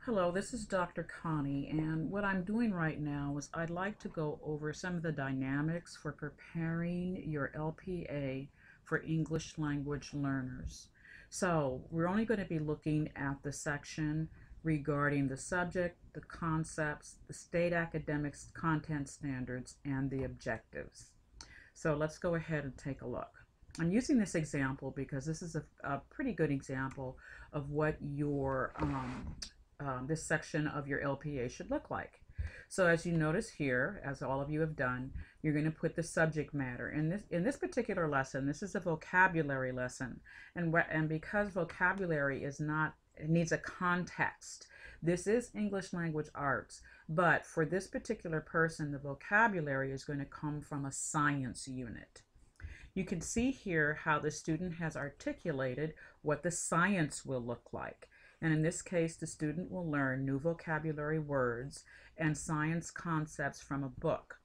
Hello, this is Dr. Connie, and what I'm doing right now is I'd like to go over some of the dynamics for preparing your LPA for English language learners. So, we're only going to be looking at the section regarding the subject, the concepts, the state academics content standards, and the objectives. So, let's go ahead and take a look. I'm using this example because this is a pretty good example of what your this section of your LPA should look like. So as you notice here, as all of you have done, you're going to put the subject matter. In this particular lesson, this is a vocabulary lesson, and because vocabulary is not, it needs a context. This is English language arts, but for this particular person, the vocabulary is going to come from a science unit. You can see here how the student has articulated what the science will look like. And in this case, the student will learn new vocabulary words and science concepts from a book.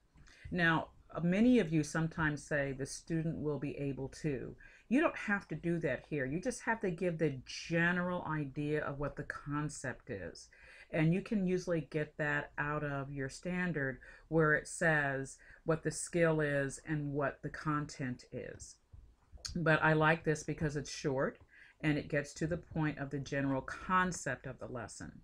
Now, many of you sometimes say the student will be able to. You don't have to do that here. You just have to give the general idea of what the concept is. And you can usually get that out of your standard where it says what the skill is and what the content is. But I like this because it's short and it gets to the point of the general concept of the lesson.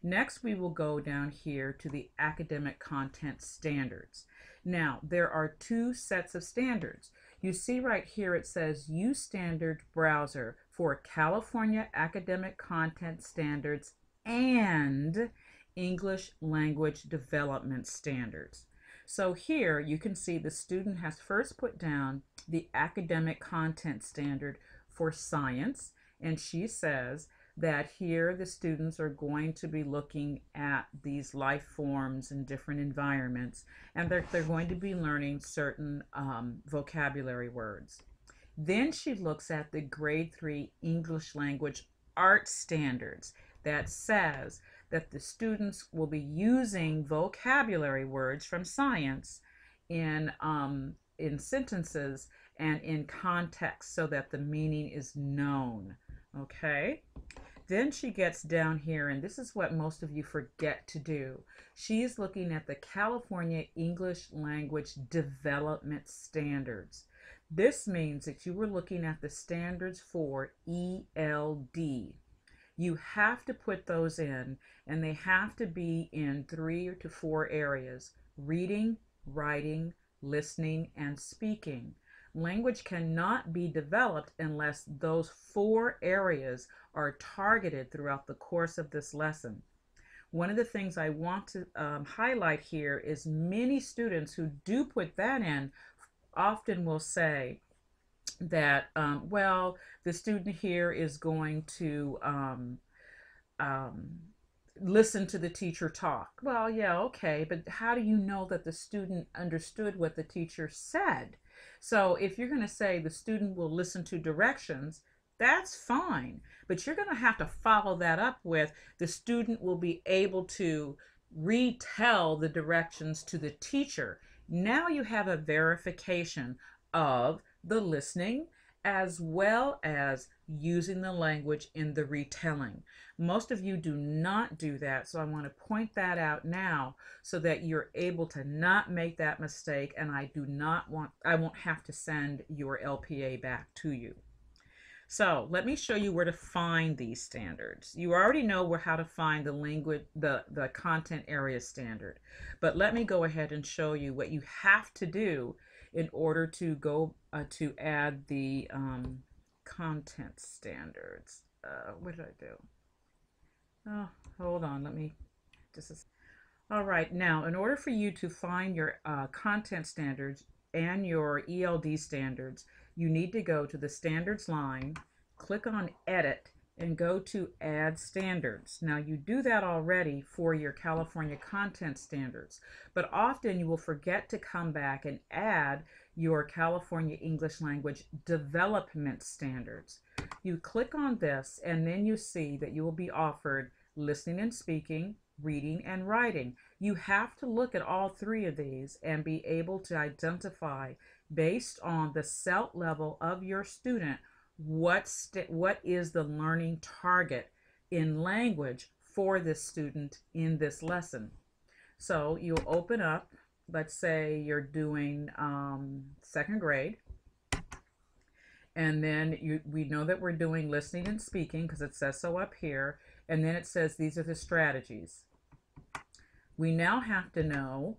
Next, we will go down here to the academic content standards. Now, there are two sets of standards. You see right here it says Use Standard Browser for California Academic Content Standards and English Language Development Standards. So here you can see the student has first put down the academic content standard for science, and she says that here the students are going to be looking at these life forms in different environments, and they're going to be learning certain vocabulary words. Then she looks at the grade 3 English language art standards that says that the students will be using vocabulary words from science in sentences and in context so that the meaning is known. Okay? Then she gets down here, and this is what most of you forget to do. She is looking at the California English Language Development Standards. This means that you were looking at the standards for ELD. You have to put those in, and they have to be in 3 to 4 areas: reading, writing, listening, and speaking. Language cannot be developed unless those 4 areas are targeted throughout the course of this lesson. One of the things I want to highlight here is many students who do put that in often will say that, well, the student here is going to listen to the teacher talk. Well, yeah, okay, but how do you know that the student understood what the teacher said? So if you're going to say the student will listen to directions, that's fine, but you're going to have to follow that up with the student will be able to retell the directions to the teacher. Now you have a verification of the listening as well as using the language in the retelling. Most of you do not do that, so I want to point that out now so that you're able to not make that mistake, and I won't have to send your LPA back to you. So let me show you where to find these standards. You already know how to find the content area standard, but let me go ahead and show you what you have to do in order to go to add the content standards. What did I do? Oh, hold on. Let me just. All right. Now, in order for you to find your content standards and your ELD standards, you need to go to the standards line, click on edit, and go to add standards. Now you do that already for your California content standards, but often you will forget to come back and add your California English language development standards. You click on this, and then you see that you will be offered listening and speaking, reading and writing. You have to look at all 3 of these and be able to identify, based on the CELT level of your student, what is the learning target in language for this student in this lesson. So you'll open up, let's say you're doing second grade, and then we know that we're doing listening and speaking because it says so up here, and then it says these are the strategies. We now have to know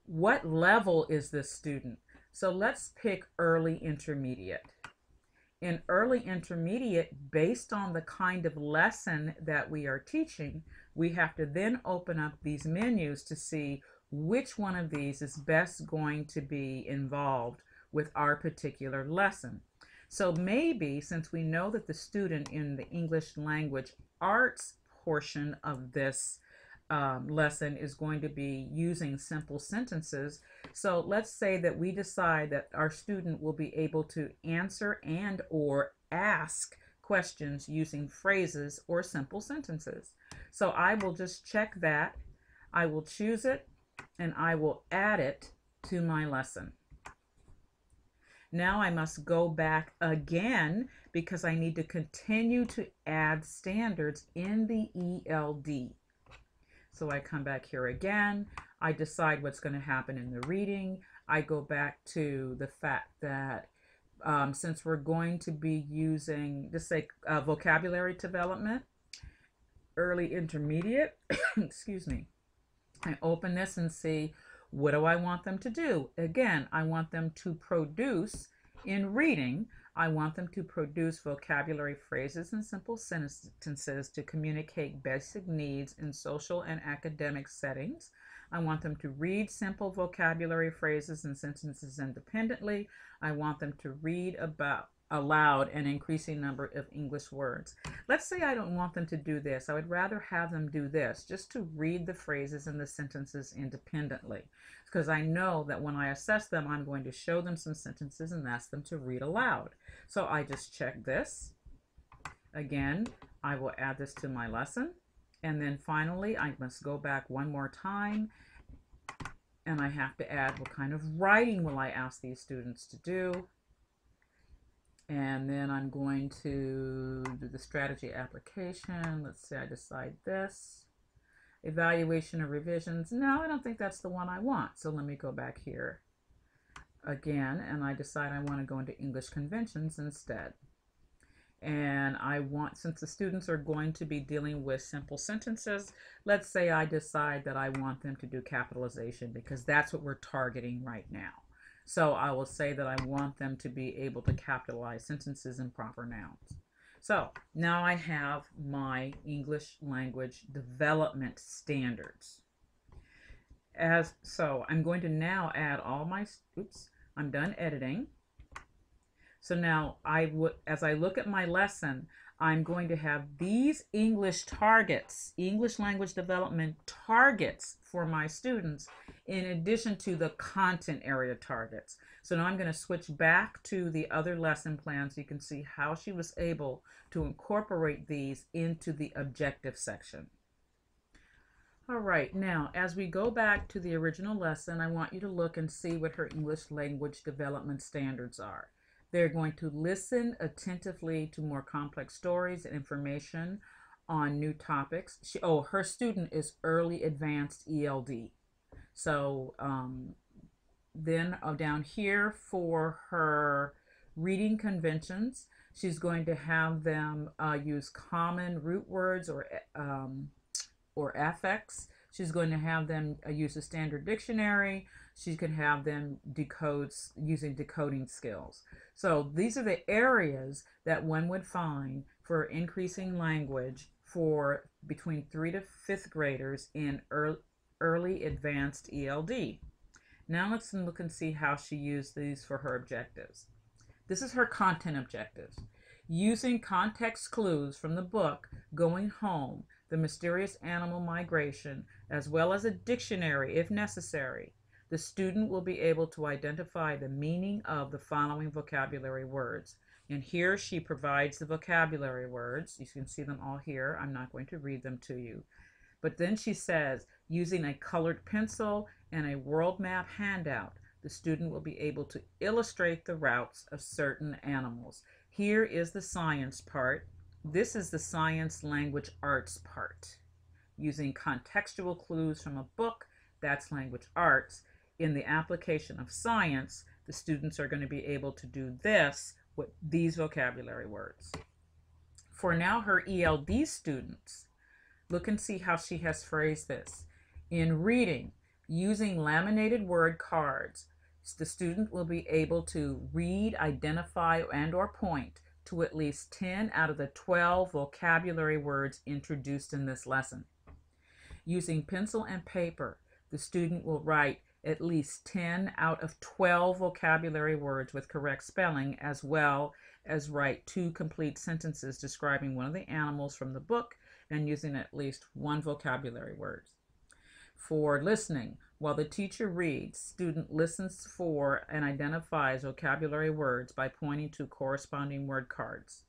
what level is this student. So let's pick early intermediate. In early intermediate, based on the kind of lesson that we are teaching, we have to then open up these menus to see which one of these is best going to be involved with our particular lesson. So maybe, since we know that the student in the English language arts portion of this lesson is going to be using simple sentences. So let's say that we decide that our student will be able to answer and or ask questions using phrases or simple sentences. So I will just check that. I will choose it and I will add it to my lesson. Now I must go back again because I need to continue to add standards in the ELD. So I come back here again, I decide what's going to happen in the reading. I go back to the fact that since we're going to be using, just say vocabulary development, early intermediate, excuse me, I open this and see what do I want them to do. Again, I want them to produce in reading. I want them to produce vocabulary phrases and simple sentences to communicate basic needs in social and academic settings. I want them to read simple vocabulary phrases and sentences independently. I want them to read aloud an increasing number of English words. Let's say I don't want them to do this. I would rather have them do this, just to read the phrases and the sentences independently, because I know that when I assess them, I'm going to show them some sentences and ask them to read aloud. So I just check this. Again, I will add this to my lesson. And then finally, I must go back one more time and I have to add what kind of writing will I ask these students to do. And then I'm going to do the strategy application. Let's say I decide this. Evaluation or revisions. No, I don't think that's the one I want. So let me go back here again and I decide I want to go into English conventions instead. And I want, since the students are going to be dealing with simple sentences, let's say I decide that I want them to do capitalization because that's what we're targeting right now. So I will say that I want them to be able to capitalize sentences and proper nouns. So now I have my English language development standards. So I'm going to now add all my, I'm done editing. So now as I look at my lesson, I'm going to have these English targets, English language development targets for my students, in addition to the content area targets. So now I'm going to switch back to the other lesson plan so you can see how she was able to incorporate these into the objective section. All right, now as we go back to the original lesson, I want you to look and see what her English language development standards are. They're going to listen attentively to more complex stories and information on new topics. Her student is early advanced ELD. So then down here for her reading conventions, she's going to have them use common root words or affix. She's going to have them use a standard dictionary. She can have them decode using decoding skills. So these are the areas that one would find for increasing language for between 3rd to 5th graders in early advanced ELD. Now let's look and see how she used these for her objectives. This is her content objectives. Using context clues from the book Going Home, The Mysterious Animal Migration, as well as a dictionary if necessary, the student will be able to identify the meaning of the following vocabulary words. And here she provides the vocabulary words. You can see them all here. I'm not going to read them to you. But then she says, using a colored pencil and a world map handout, the student will be able to illustrate the routes of certain animals. Here is the science part. This is the science language arts part. using contextual clues from a book, that's language arts. In the application of science, the students are going to be able to do this with these vocabulary words. For now, her ELD students, look and see how she has phrased this. In reading, using laminated word cards, the student will be able to read, identify, and or point to at least 10 out of the 12 vocabulary words introduced in this lesson. Using pencil and paper, the student will write at least 10 out of 12 vocabulary words with correct spelling, as well as write 2 complete sentences describing one of the animals from the book and using at least 1 vocabulary word. For listening, while the teacher reads, student listens for and identifies vocabulary words by pointing to corresponding word cards.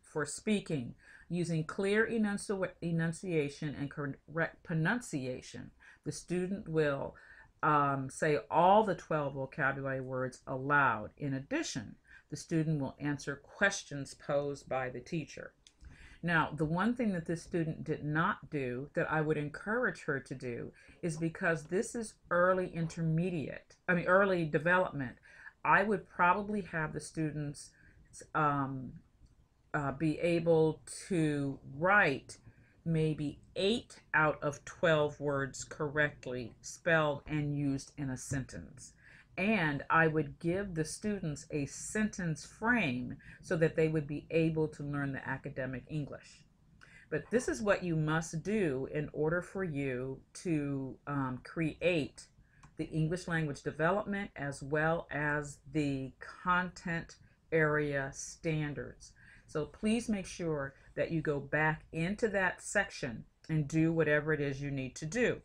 For speaking, using clear enunciation and correct pronunciation, the student will say all the 12 vocabulary words aloud. In addition, the student will answer questions posed by the teacher. Now, the one thing that this student did not do that I would encourage her to do is, because this is early development, I would probably have the students be able to write maybe 8 out of 12 words correctly spelled and used in a sentence. And I would give the students a sentence frame so that they would be able to learn the academic English. But this is what you must do in order for you to create the English language development as well as the content area standards. So please make sure that you go back into that section and do whatever it is you need to do.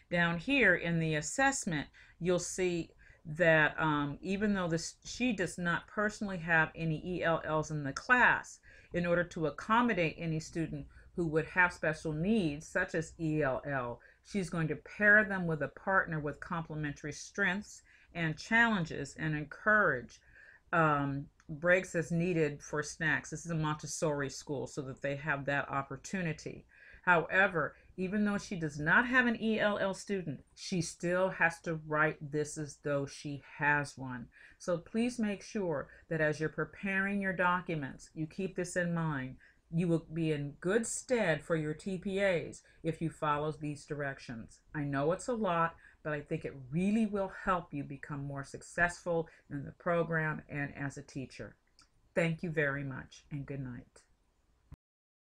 Down here in the assessment, you'll see that even though she does not personally have any ELLs in the class, in order to accommodate any student who would have special needs, such as ELL, she's going to pair them with a partner with complementary strengths and challenges and encourage breaks as needed for snacks. This is a Montessori school, so that they have that opportunity. However, even though she does not have an ELL student, she still has to write this as though she has one. So please make sure that as you're preparing your documents, you keep this in mind. You will be in good stead for your TPAs if you follow these directions. I know it's a lot, but I think it really will help you become more successful in the program and as a teacher. Thank you very much, and good night.